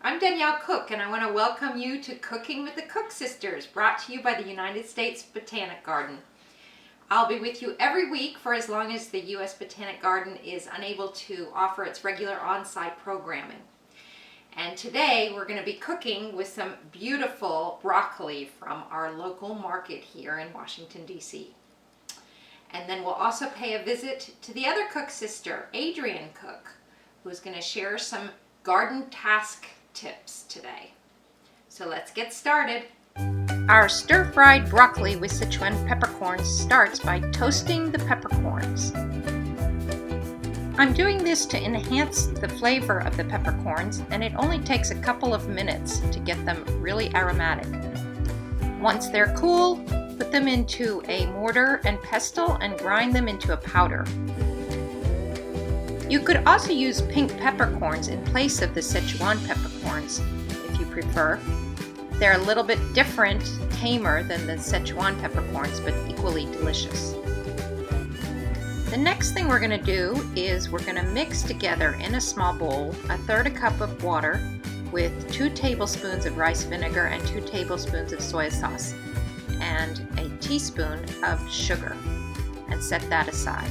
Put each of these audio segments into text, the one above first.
I'm Danielle Cook, and I want to welcome you to Cooking with the Cook Sisters, brought to you by the United States Botanic Garden. I'll be with you every week for as long as the U.S. Botanic Garden is unable to offer its regular on-site programming. And today we're going to be cooking with some beautiful broccoli from our local market here in Washington, D.C. And then we'll also pay a visit to the other cook sister, Adrienne Cook, who's going to share some garden task tips today. So let's get started. Our stir-fried broccoli with Sichuan peppercorns starts by toasting the peppercorns. I'm doing this to enhance the flavor of the peppercorns, and it only takes a couple of minutes to get them really aromatic. Once they're cool, put them into a mortar and pestle and grind them into a powder. You could also use pink peppercorns in place of the Sichuan peppercorns if you prefer. They're a little bit different, tamer than the Sichuan peppercorns, but equally delicious. The next thing we're going to do is we're going to mix together in a small bowl 1/3 cup of water with 2 tablespoons of rice vinegar and 2 tablespoons of soy sauce and a teaspoon of sugar, and set that aside.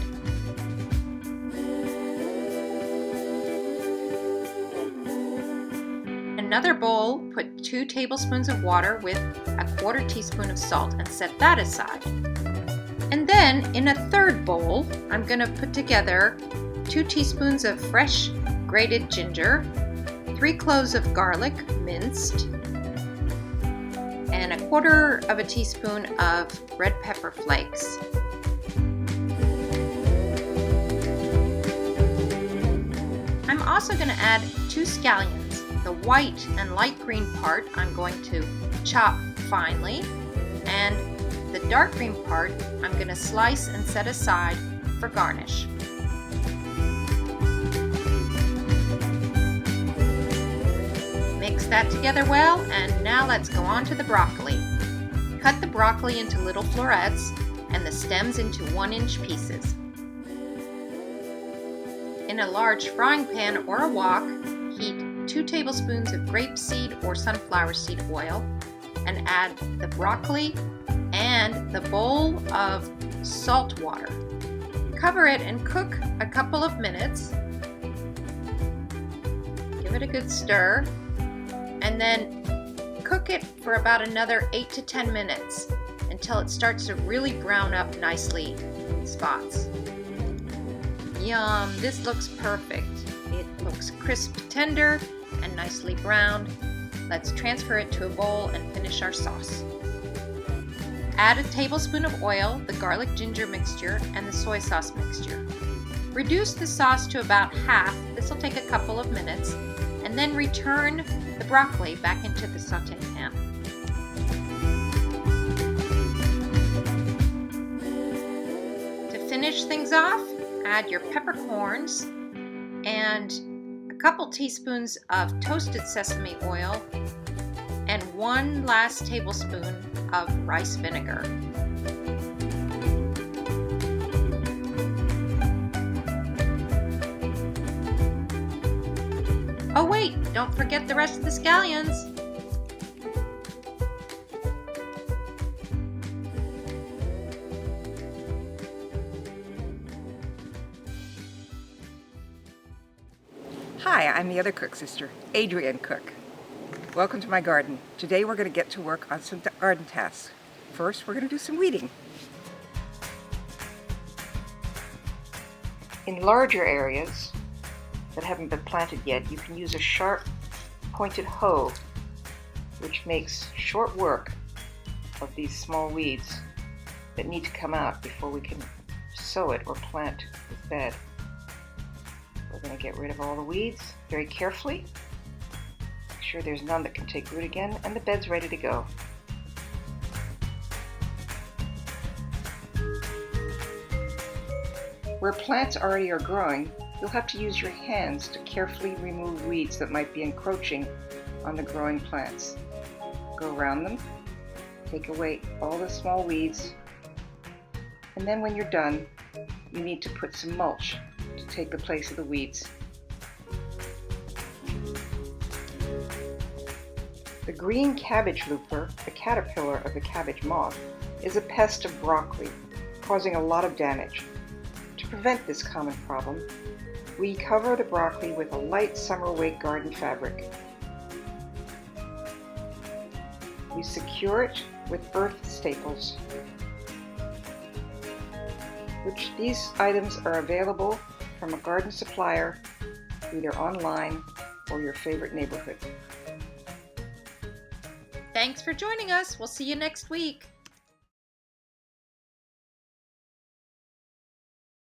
Another bowl, put 2 tablespoons of water with 1/4 teaspoon of salt and set that aside. And then in a third bowl, I'm going to put together 2 teaspoons of fresh grated ginger, 3 cloves of garlic minced, and 1/4 teaspoon of red pepper flakes. I'm also going to add 2 scallions. The white and light green part I'm going to chop finely, and the dark green part I'm going to slice and set aside for garnish. Mix that together well, and now let's go on to the broccoli. Cut the broccoli into little florets and the stems into 1-inch pieces. In a large frying pan or a wok, heat 2 tablespoons of grapeseed or sunflower seed oil and add the broccoli and the bowl of salt water. Cover it and cook a couple of minutes. Give it a good stir, and then cook it for about another 8 to 10 minutes until it starts to really brown up nicely in spots. Yum, this looks perfect. It looks crisp, tender, and nicely browned. Let's transfer it to a bowl and finish our sauce. Add a tablespoon of oil, the garlic ginger mixture, and the soy sauce mixture. Reduce the sauce to about half. This will take a couple of minutes, and then return the broccoli back into the sauté pan. To finish things off, add your peppercorns and a couple teaspoons of toasted sesame oil and 1 last tablespoon of rice vinegar. Oh wait, don't forget the rest of the scallions. Hi, I'm the other cook sister, Adrienne Cook. Welcome to my garden. Today we're going to get to work on some garden tasks. First, we're going to do some weeding. In larger areas that haven't been planted yet, you can use a sharp, pointed hoe, which makes short work of these small weeds that need to come out before we can sow it or plant this bed. We're going to get rid of all the weeds very carefully. Make sure there's none that can take root again, and the bed's ready to go. Where plants already are growing, you'll have to use your hands to carefully remove weeds that might be encroaching on the growing plants. Go around them, take away all the small weeds, and then when you're done, you need to put some mulch to take the place of the weeds. The green cabbage looper, the caterpillar of the cabbage moth, is a pest of broccoli, causing a lot of damage. To prevent this common problem, we cover the broccoli with a light summer weight garden fabric. We secure it with earth staples, which these items are available from a garden supplier, either online or your favorite neighborhood. Thanks for joining us. We'll see you next week.